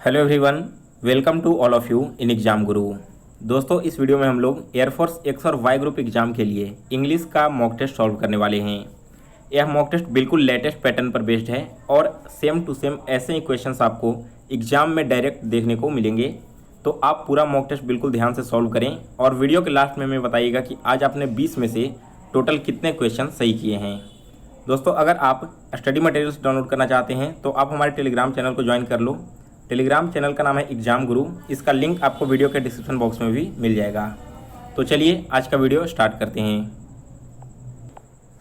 Hello everyone, welcome to all of you in exam Guru. दोस्तों, इस video में हम लोग एयरफोर्स एक्स और वाई ग्रुप एग्जाम के लिए इंग्लिश का मॉक टेस्ट सॉल्व करने वाले हैं। यह मॉक टेस्ट बिल्कुल लेटेस्ट पैटर्न पर बेस्ड है और सेम टू सेम ऐसे ही क्वेश्चंस आपको एग्जाम में डायरेक्ट देखने को मिलेंगे। तो आप पूरा मॉक टेस्ट बिल्कुल ध्यान से सॉल्व करें और वीडियो के लास्ट में हमें बताइएगा कि आज आपने 20 में से टोटल कितने क्वेश्चन सही किए हैं। दोस्तों, अगर आप स्टडी मटेरियल्स डाउनलोड करना चाहते हैं तो आप हमारे टेलीग्राम चैनल को ज्वाइन कर लो। टेलीग्राम चैनल का नाम है एग्जाम गुरु। इसका लिंक आपको वीडियो के डिस्क्रिप्शन बॉक्स में भी मिल जाएगा। तो चलिए आज का वीडियो स्टार्ट करते हैं।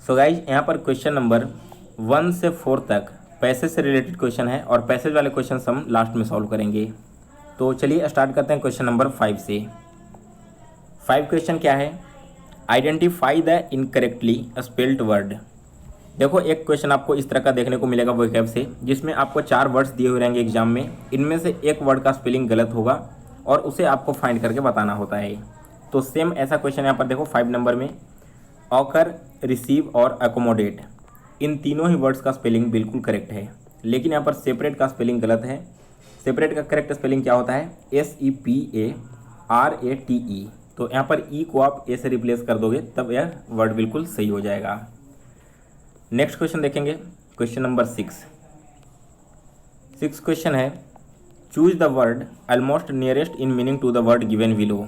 सो गाइज, यहाँ पर क्वेश्चन नंबर 1 से 4 तक पैसेज से रिलेटेड क्वेश्चन है और पैसेज वाले क्वेश्चन हम लास्ट में सॉल्व करेंगे। तो चलिए स्टार्ट करते हैं क्वेश्चन नंबर 5 से। 5 क्वेश्चन क्या है? Identify the incorrectly spelled word. देखो, एक क्वेश्चन आपको इस तरह का देखने को मिलेगा वोकैब से, जिसमें आपको 4 वर्ड्स दिए हुए रहेंगे एग्जाम में। इनमें से एक वर्ड का स्पेलिंग गलत होगा और उसे आपको फाइंड करके बताना होता है। तो सेम ऐसा क्वेश्चन यहाँ पर देखो 5 नंबर में, ऑकर, रिसीव और अकोमोडेट, इन तीनों ही वर्ड्स का स्पेलिंग बिल्कुल करेक्ट है, लेकिन यहाँ पर सेपरेट का स्पेलिंग गलत है। सेपरेट का करेक्ट स्पेलिंग क्या होता है? SEPARATE। तो यहाँ पर ई को आप ए से रिप्लेस कर दोगे तब यह वर्ड बिल्कुल सही हो जाएगा। नेक्स्ट क्वेश्चन देखेंगे, क्वेश्चन नंबर 6 क्वेश्चन है, choose the word almost nearest in meaning to the word given below.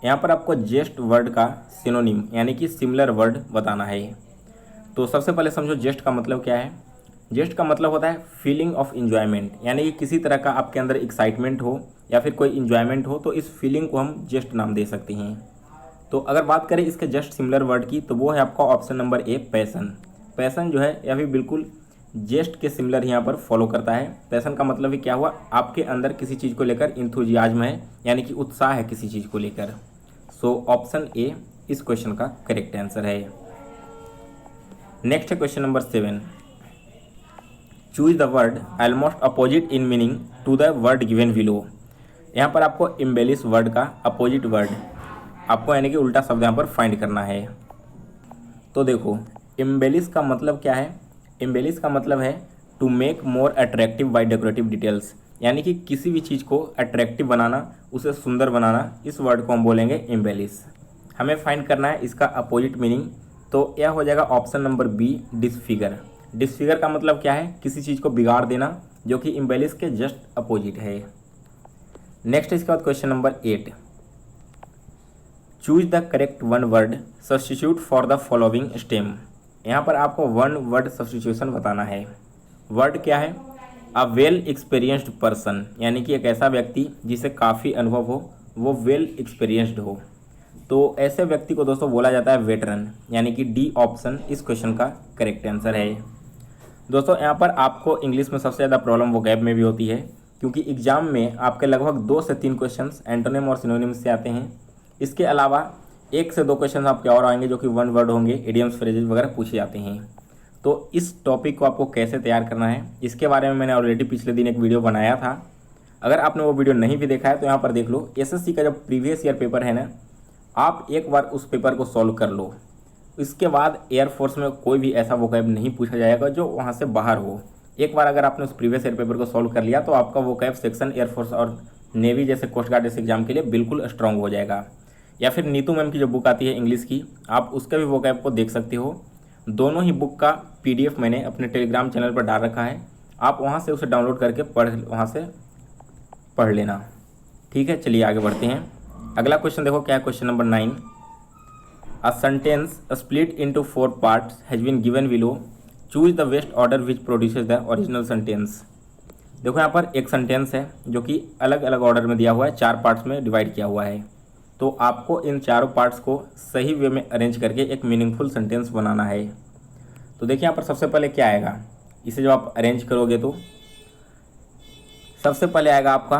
यहाँ पर आपको जेस्ट वर्ड का सिनोनिम यानी कि सिमिलर वर्ड बताना है। तो सबसे पहले समझो जेस्ट का मतलब क्या है। जेस्ट का मतलब होता है फीलिंग ऑफ इन्जॉयमेंट, यानी कि किसी तरह का आपके अंदर एक्साइटमेंट हो या फिर कोई इन्जॉयमेंट हो तो इस फीलिंग को हम जेस्ट नाम दे सकते हैं। तो अगर बात करें इसके जस्ट सिमिलर वर्ड की तो वो है आपका option number A, passion. Passion जो है यह भी बिल्कुल जेस्ट के सिमिलर यहाँ पर फॉलो करता है। पैसन का मतलब ही क्या हुआ? आपके अंदर किसी चीज़ को लेकर इंथुजियाज्म है, यानी कि उत्साह है किसी चीज़ को लेकर। सो ऑप्शन ए इस क्वेश्चन का करेक्ट आंसर है। नेक्स्ट है question number 7, choose the word almost opposite in meaning to the word given below. यहाँ पर आपको इम्बेलिश वर्ड का अपोजिट वर्ड आपको यानी कि उल्टा शब्द यहाँ पर फाइंड करना है। तो देखो, इम्बेलिश का मतलब क्या है? इम्बेलिश का मतलब है to make more attractive by decorative details, यानी कि किसी भी चीज़ को अट्रैक्टिव बनाना, उसे सुंदर बनाना, इस वर्ड को हम बोलेंगे इम्बेलिश। हमें फाइंड करना है इसका अपोजिट मीनिंग, तो यह हो जाएगा option number B, disfigure. Disfigure का मतलब क्या है? किसी चीज़ को बिगाड़ देना, जो कि इम्बेलिश के जस्ट अपोजिट है। नेक्स्ट इसके बाद question number 8, choose the correct one word substitute for the following stem. यहाँ पर आपको वन वर्ड सब्स्टिट्यूशन बताना है। वर्ड क्या है? अ वेल एक्सपीरियंस्ड पर्सन, यानी कि एक ऐसा व्यक्ति जिसे काफ़ी अनुभव हो, वो वेल एक्सपीरियंस्ड हो। तो ऐसे व्यक्ति को दोस्तों बोला जाता है वेटरन, यानी कि डी ऑप्शन इस क्वेश्चन का करेक्ट आंसर है। दोस्तों, यहाँ पर आपको इंग्लिश में सबसे ज़्यादा प्रॉब्लम वोकैब में भी होती है, क्योंकि एग्जाम में आपके लगभग 2 से 3 क्वेश्चन एंटोनिम और सिनोनिम से आते हैं। इसके अलावा 1 से 2 क्वेश्चन आपके और आएंगे जो कि वन वर्ड होंगे, इडियम्स, फ्रेजेस वगैरह पूछे जाते हैं। तो इस टॉपिक को आपको कैसे तैयार करना है इसके बारे में मैंने ऑलरेडी पिछले दिन एक वीडियो बनाया था। अगर आपने वो वीडियो नहीं भी देखा है तो यहाँ पर देख लो। एसएससी का जब प्रीवियस ईयर पेपर है ना, आप एक बार उस पेपर को सॉल्व कर लो, इसके बाद एयरफोर्स में कोई भी ऐसा वोकैब नहीं पूछा जाएगा जो वहाँ से बाहर हो। एक बार अगर आपने उस प्रीवियस ईयर पेपर को सॉल्व कर लिया तो आपका वोकैब सेक्शन एयरफोर्स और नेवी जैसे कोस्ट गार्ड जैसे एग्जाम के लिए बिल्कुल स्ट्रांग हो जाएगा। या फिर नीतू मैम की जो बुक आती है इंग्लिश की, आप उसका भी वोकैब को देख सकते हो। दोनों ही बुक का PDF मैंने अपने टेलीग्राम चैनल पर डाल रखा है, आप वहाँ से उसे डाउनलोड करके वहाँ से पढ़ लेना। ठीक है, चलिए आगे बढ़ते हैं। अगला क्वेश्चन देखो क्या है, question number 9, a sentence split into 4 parts has been given below, choose the best order which produces the original sentence. देखो, यहाँ पर एक सेंटेंस है जो कि अलग अलग ऑर्डर में दिया हुआ है, 4 पार्ट्स में डिवाइड किया हुआ है। तो आपको इन चारों पार्ट्स को सही वे में अरेंज करके एक मीनिंगफुल सेंटेंस बनाना है। तो देखिए यहाँ पर सबसे पहले क्या आएगा, इसे जब आप अरेंज करोगे तो सबसे पहले आएगा आपका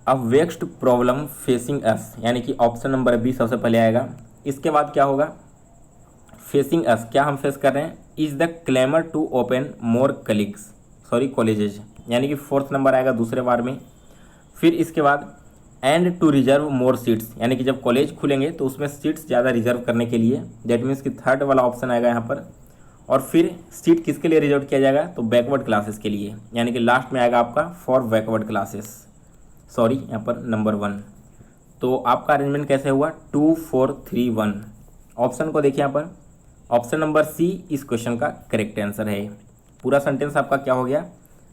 अ वेक्स्ड प्रॉब्लम फेसिंग अस, यानी कि ऑप्शन नंबर बी सबसे पहले आएगा। इसके बाद क्या होगा? फेसिंग अस, क्या हम फेस कर रहे हैं? Is the clamour to open more colleges, यानी कि 4th नंबर आएगा दूसरे बार में। फिर इसके बाद and to reserve more seats, यानी कि जब कॉलेज खुलेंगे तो उसमें सीट्स ज़्यादा रिजर्व करने के लिए, दैट मीन्स कि 3rd वाला ऑप्शन आएगा यहाँ पर। और फिर सीट किसके लिए रिजर्व किया जाएगा? तो बैकवर्ड क्लासेस के लिए, यानी कि लास्ट में आएगा आपका फॉर बैकवर्ड क्लासेस। सॉरी यहाँ पर नंबर 1। तो आपका अरेंजमेंट कैसे हुआ, 2 4 3 1। ऑप्शन को देखिए यहाँ पर, ऑप्शन नंबर सी इस क्वेश्चन का करेक्ट आंसर है। पूरा सेंटेंस आपका क्या हो गया,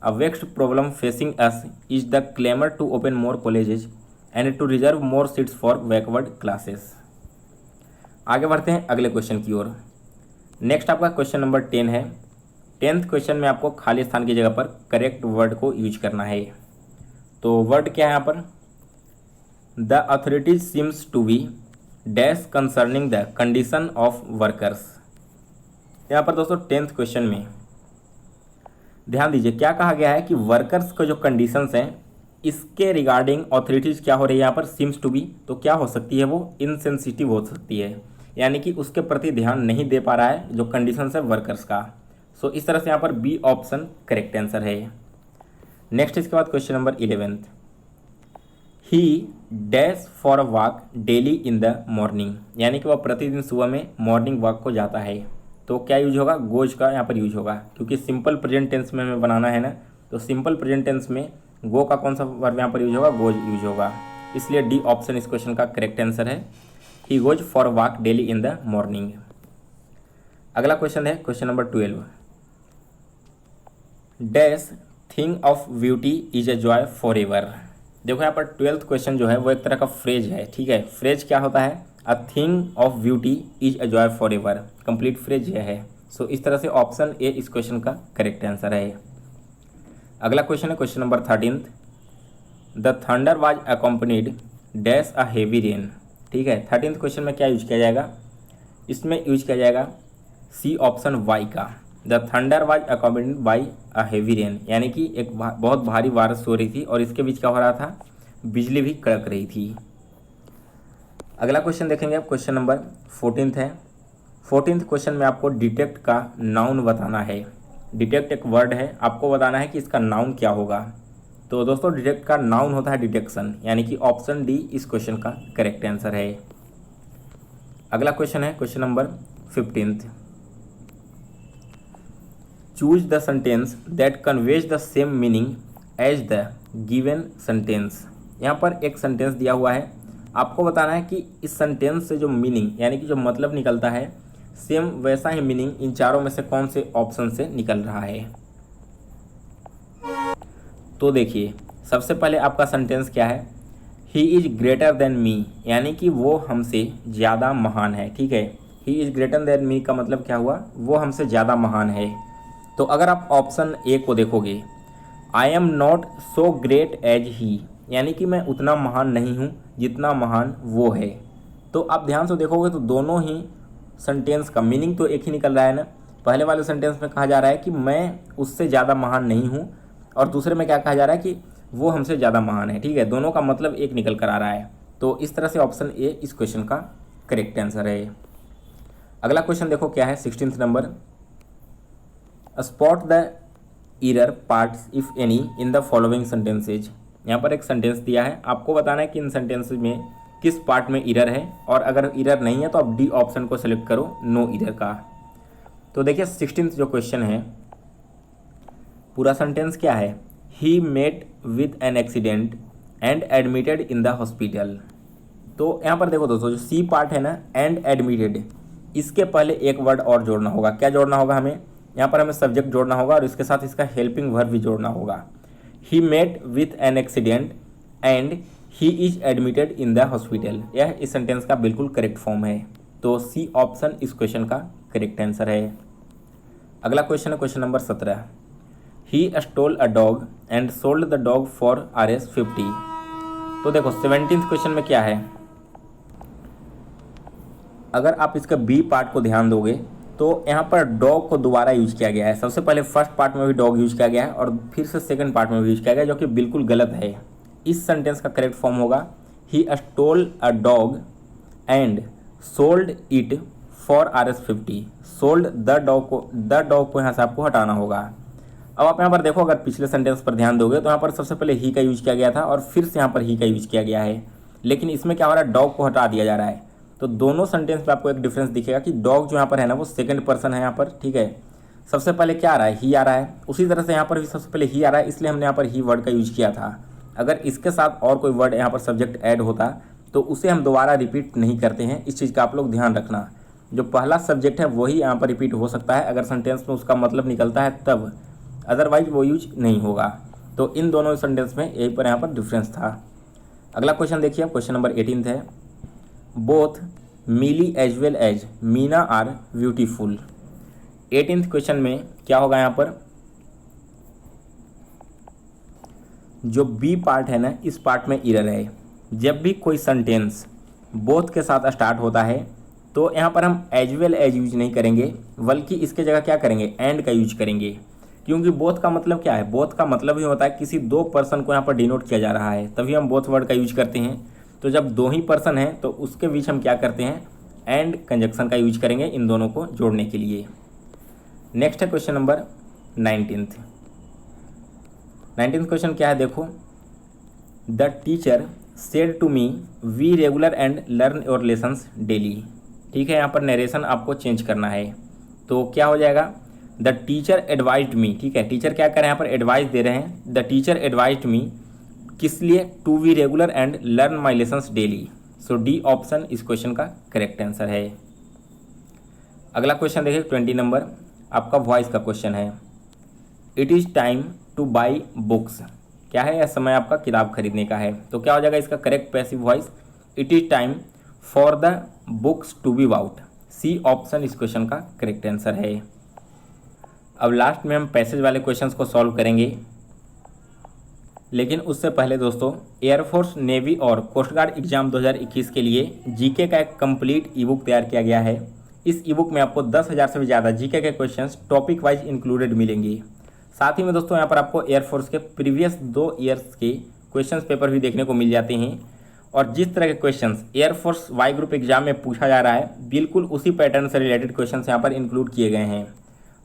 a vexed problem facing us is the clamour to open more colleges and to reserve more seats for backward classes. आगे बढ़ते हैं अगले क्वेश्चन की ओर। नेक्स्ट आपका क्वेश्चन नंबर 10 है। 10th क्वेश्चन में आपको खाली स्थान की जगह पर करेक्ट वर्ड को यूज करना है। तो वर्ड क्या है यहाँ पर, the authorities seems to be dash concerning the condition of workers. यहाँ पर दोस्तों 10th क्वेश्चन में ध्यान दीजिए क्या कहा गया है कि वर्कर्स का जो कंडीशंस हैं इसके रिगार्डिंग अथॉरिटीज़ क्या हो रही है यहाँ पर, सीम्स टू बी। तो क्या हो सकती है, वो इनसेंसिटिव हो सकती है, यानी कि उसके प्रति ध्यान नहीं दे पा रहा है जो कंडीशंस है वर्कर्स का। सो इस तरह से यहाँ पर बी ऑप्शन करेक्ट आंसर है। नेक्स्ट इसके बाद question number 11th, he dash for a walk daily in the morning, यानी कि वह प्रतिदिन सुबह में मॉर्निंग वॉक को जाता है। तो क्या यूज होगा, गोज का यहाँ पर यूज होगा, क्योंकि सिंपल प्रेजेंट टेंस में हमें बनाना है ना। तो सिंपल प्रेजेंट टेंस में गो का कौन सा वर्ब यहाँ पर यूज होगा, गोज यूज होगा। इसलिए डी ऑप्शन इस क्वेश्चन का करेक्ट आंसर है, he goes for walk daily in the morning. अगला क्वेश्चन है question number 12, dash thing of beauty is a joy for ever. देखो यहाँ पर 12th क्वेश्चन जो है वो एक तरह का फ्रेज है, ठीक है। फ्रेज क्या होता है, a thing of beauty is a joy for ever, complete phrase यह है। सो इस तरह से ऑप्शन ए इस क्वेश्चन का करेक्ट आंसर है। अगला क्वेश्चन है question number 13th, the thunder was accompanied dash a heavy rain, ठीक है। 13th क्वेश्चन में क्या यूज किया जाएगा, इसमें यूज किया जाएगा सी ऑप्शन वाई का, the thunder was accompanied by a heavy rain, यानी कि एक बहुत भारी बारिश हो रही थी और इसके बीच क्या हो रहा था, बिजली भी कड़क रही थी। अगला क्वेश्चन देखेंगे आप, क्वेश्चन नंबर 14th है। 14th क्वेश्चन में आपको डिटेक्ट का नाउन बताना है। डिटेक्ट एक वर्ड है, आपको बताना है कि इसका नाउन क्या होगा। तो दोस्तों डिटेक्ट का नाउन होता है डिटेक्शन, यानी कि ऑप्शन डी इस क्वेश्चन का करेक्ट आंसर है। अगला क्वेश्चन है question number 15th, choose the sentence that conveys the same meaning as the given sentence. यहाँ पर एक सेंटेंस दिया हुआ है, आपको बताना है कि इस सेंटेंस से जो मीनिंग यानी कि जो मतलब निकलता है सेम वैसा ही मीनिंग इन चारों में से कौन से ऑप्शन से निकल रहा है। तो देखिए सबसे पहले आपका सेंटेंस क्या है, he is greater than me, यानी कि वो हमसे ज़्यादा महान है, ठीक है। He is greater than me का मतलब क्या हुआ, वो हमसे ज़्यादा महान है। तो अगर आप ऑप्शन ए को देखोगे, I am not so great as he, यानी कि मैं उतना महान नहीं हूँ जितना महान वो है। तो आप ध्यान से देखोगे तो दोनों ही सेंटेंस का मीनिंग तो एक ही निकल रहा है ना। पहले वाले सेंटेंस में कहा जा रहा है कि मैं उससे ज़्यादा महान नहीं हूँ, और दूसरे में क्या कहा जा रहा है कि वो हमसे ज़्यादा महान है, ठीक है। दोनों का मतलब एक निकल कर आ रहा है। तो इस तरह से ऑप्शन ए इस क्वेश्चन का करेक्ट आंसर है। अगला क्वेश्चन देखो क्या है, 16th number, spot the error parts if any in the following sentences. यहाँ पर एक सेंटेंस दिया है, आपको बताना है कि इन सेंटेंसेज में किस पार्ट में इरर है, और अगर इरर नहीं है तो आप डी ऑप्शन को सेलेक्ट करो, नो इरर का। तो देखिए 16th जो क्वेश्चन है, पूरा सेंटेंस क्या है, he met with an accident and admitted in the hospital. तो यहाँ पर देखो दोस्तों जो सी पार्ट है ना, एंड एडमिटेड, इसके पहले एक वर्ड और जोड़ना होगा। क्या जोड़ना होगा हमें, यहाँ पर हमें सब्जेक्ट जोड़ना होगा और इसके साथ इसका हेल्पिंग वर्ब भी जोड़ना होगा। He met with an accident and he is admitted in the hospital, यह इस सेंटेंस का बिल्कुल करेक्ट फॉर्म है। तो सी ऑप्शन इस क्वेश्चन का करेक्ट आंसर है। अगला क्वेश्चन है question number 17, he stole a dog and sold the dog for Rs50। तो देखो 17th क्वेश्चन में क्या है, अगर आप इसका बी पार्ट को ध्यान दोगे तो यहाँ पर डॉग को दोबारा यूज किया गया है। सबसे पहले फर्स्ट पार्ट में भी डॉग यूज किया गया है और फिर से सेकंड पार्ट में भी यूज किया गया है, जो कि बिल्कुल गलत है। इस सेंटेंस का करेक्ट फॉर्म होगा, ही stole a dog and sold it for Rs50। Sold the dog को यहाँ से आपको हटाना होगा। अब आप यहाँ पर देखो, अगर पिछले सेंटेंस पर ध्यान दोगे तो यहाँ पर सबसे पहले ही का यूज किया गया था और फिर से यहाँ पर ही का यूज किया गया है, लेकिन इसमें क्या हो रहा है, डॉग को हटा दिया जा रहा है। तो दोनों सेंटेंस पे आपको एक डिफरेंस दिखेगा कि डॉग जो यहाँ पर है ना वो सेकंड पर्सन है यहाँ पर, ठीक है। सबसे पहले क्या आ रहा है, ही आ रहा है, उसी तरह से यहाँ पर भी सबसे पहले ही आ रहा है, इसलिए हमने यहाँ पर ही वर्ड का यूज किया था। अगर इसके साथ और कोई वर्ड यहाँ पर सब्जेक्ट ऐड होता तो उसे हम दोबारा रिपीट नहीं करते हैं। इस चीज़ का आप लोग ध्यान रखना। जो पहला सब्जेक्ट है वही यहाँ पर रिपीट हो सकता है अगर सेंटेंस में उसका मतलब निकलता है तब, अदरवाइज वो यूज नहीं होगा। तो इन दोनों सेंटेंस में यही पर यहाँ पर डिफरेंस था। अगला क्वेश्चन देखिए, क्वेश्चन नंबर 18 है, both Mili as well as Meena are beautiful. 18th question में क्या होगा, यहाँ पर जो बी पार्ट है ना, इस पार्ट में एरर है। जब भी कोई सेंटेंस बोथ के साथ स्टार्ट होता है तो यहाँ पर हम एज वेल एज यूज नहीं करेंगे, बल्कि इसके जगह क्या करेंगे, एंड का यूज करेंगे। क्योंकि बोथ का मतलब क्या है, बोथ का मतलब ही होता है किसी दो पर्सन को यहाँ पर डिनोट किया जा रहा है, तभी हम बोथ वर्ड का यूज करते हैं। तो जब दो ही पर्सन हैं तो उसके बीच हम क्या करते हैं, एंड कंजक्शन का यूज करेंगे इन दोनों को जोड़ने के लिए। नेक्स्ट है क्वेश्चन नंबर 19th क्वेश्चन क्या है, देखो, the teacher said to me be regular and learn your lessons daily. ठीक है, यहाँ पर नरेशन आपको चेंज करना है। तो क्या हो जाएगा, द टीचर एडवाइज्ड मी। ठीक है, टीचर क्या कर रहे हैं, यहाँ पर एडवाइस दे रहे हैं। द टीचर एडवाइज्ड मी, किस लिए, to be regular and learn my lessons daily. So D option इस क्वेश्चन का करेक्ट आंसर है। अगला क्वेश्चन देखिए 20 नंबर, आपका वॉइस का क्वेश्चन है। It is time two by books. क्या है, यह समय आपका किताब खरीदने का है। तो क्या हो जाएगा इसका correct passive voice, it is time for the books to be bought. C option इस क्वेश्चन का करेक्ट आंसर है। अब लास्ट में हम पैसेज वाले क्वेश्चंस को सॉल्व करेंगे, लेकिन उससे पहले दोस्तों, एयरफोर्स, नेवी और कोस्ट गार्ड एग्जाम 2021 के लिए जीके का एक कंप्लीट ई बुक तैयार किया गया है। इस ई बुक में आपको 10,000 से भी ज़्यादा जीके के क्वेश्चंस टॉपिक वाइज इंक्लूडेड मिलेंगे। साथ ही में दोस्तों यहाँ पर आपको एयरफोर्स के प्रीवियस 2 ईयर्स के क्वेश्चंस पेपर भी देखने को मिल जाते हैं। और जिस तरह के questions air force Y group exam में पूछा जा रहा है, बिल्कुल उसी पैटर्न से रिलेटेड क्वेश्चंस यहाँ पर इंक्लूड किए गए हैं।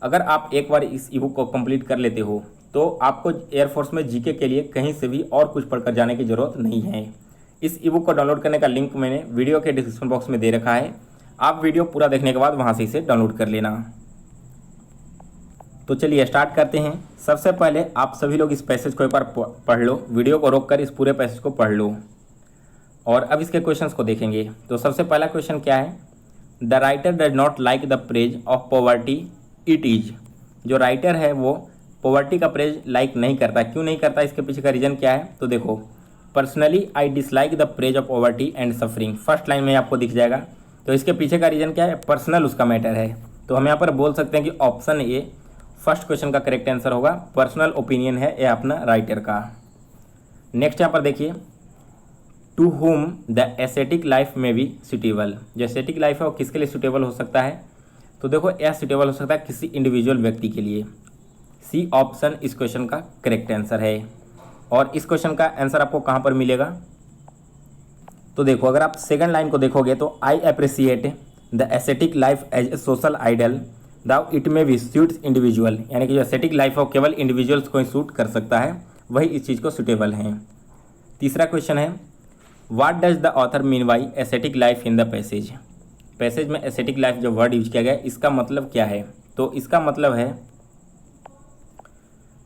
अगर आप एक बार इस ई बुक को कंप्लीट कर लेते हो तो आपको एयरफोर्स में जीके के लिए कहीं से भी और कुछ पढ़कर जाने की ज़रूरत नहीं है। इस ई बुक को डाउनलोड करने का लिंक मैंने वीडियो के डिस्क्रिप्शन बॉक्स में दे रखा है। आप वीडियो पूरा देखने के बाद वहाँ से इसे डाउनलोड कर लेना। तो चलिए स्टार्ट करते हैं। सबसे पहले आप सभी लोग इस पैसेज को एक बार पढ़ लो, वीडियो को रोक कर इस पूरे पैसेज को पढ़ लो और अब इसके क्वेश्चंस को देखेंगे। तो सबसे पहला क्वेश्चन क्या है, the writer does not like the praise of poverty it is. जो राइटर है वो पॉवर्टी का प्रेज लाइक नहीं करता। क्यों नहीं करता, इसके पीछे का रीज़न क्या है। तो देखो, personally I dislike the praise of poverty and suffering, first line में आपको दिख जाएगा। तो इसके पीछे का रीज़न क्या है, पर्सनल उसका मैटर है। तो हम यहाँ पर बोल सकते हैं कि ऑप्शन ए फर्स्ट क्वेश्चन का करेक्ट आंसर होगा। पर्सनल ओपिनियन है ये अपना राइटर का। नेक्स्ट यहाँ पर देखिए, to home the aesthetic life में बी सुटेबल। जो एस्थेटिक लाइफ है वो किसके लिए सुटेबल हो सकता है। तो देखो, यह सुटेबल हो सकता है किसी इंडिविजुअल व्यक्ति के लिए। सी ऑप्शन इस क्वेश्चन का करेक्ट आंसर है। और इस क्वेश्चन का आंसर आपको कहाँ पर मिलेगा। तो देखो, अगर आप सेकंड लाइन को देखोगे तो I appreciate the aesthetic life as a social ideal though it may be suits individual. यानी कि जो एस्थेटिक लाइफ है वो केवल इंडिविजुअल्स को ही सूट कर सकता है, वही इस चीज़ को सुटेबल है। तीसरा क्वेश्चन है, what does the author mean by aesthetic life in the passage. Passage में एस्थेटिक लाइफ जो वर्ड यूज किया गया है इसका मतलब क्या है। तो इसका मतलब है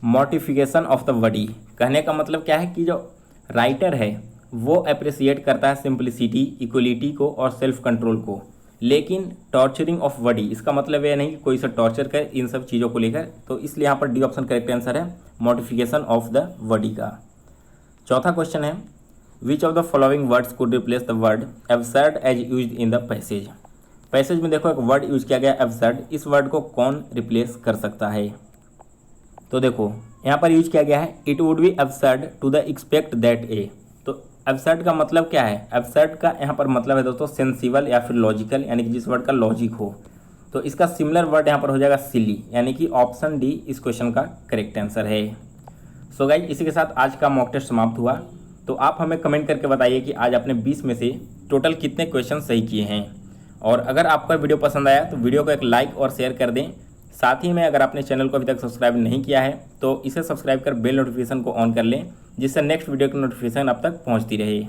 मॉर्टिफिकेशन ऑफ द बॉडी। कहने का मतलब क्या है कि जो राइटर है वो अप्रिसिएट करता है सिंप्लिसिटी, इक्वलिटी को और सेल्फ कंट्रोल को, लेकिन टॉर्चरिंग ऑफ बॉडी, इसका मतलब ये नहीं कि कोई से टॉर्चर करे इन सब चीज़ों को लेकर। तो इसलिए यहाँ पर डी ऑप्शन करेक्ट आंसर है, मॉर्टिफिकेशन ऑफ द बॉडी का। चौथा क्वेश्चन है, which of the following words could replace the word absurd as used in the passage. Passage में देखो एक वर्ड यूज किया गया एब्सर्ड, इस वर्ड को कौन रिप्लेस कर सकता है। तो देखो यहाँ पर यूज किया गया है, it would be absurd to the expect that a. तो एब्सर्ड का मतलब क्या है, एब्सर्ड का यहाँ पर मतलब है दोस्तों सेंसिबल या फिर लॉजिकल, यानी कि जिस वर्ड का लॉजिक हो। तो इसका सिमिलर वर्ड यहाँ पर हो जाएगा सिली, यानी कि ऑप्शन डी इस क्वेश्चन का करेक्ट आंसर है। सो गाइस, इसी के साथ आज का मॉक टेस्ट समाप्त हुआ। तो आप हमें कमेंट करके बताइए कि आज आपने 20 में से टोटल कितने क्वेश्चन सही किए हैं। और अगर आपको वीडियो पसंद आया तो वीडियो को एक लाइक और शेयर कर दें। साथ ही में अगर आपने चैनल को अभी तक सब्सक्राइब नहीं किया है तो इसे सब्सक्राइब कर बेल नोटिफिकेशन को ऑन कर लें, जिससे नेक्स्ट वीडियो की नोटिफिकेशन आप तक पहुंचती रहे।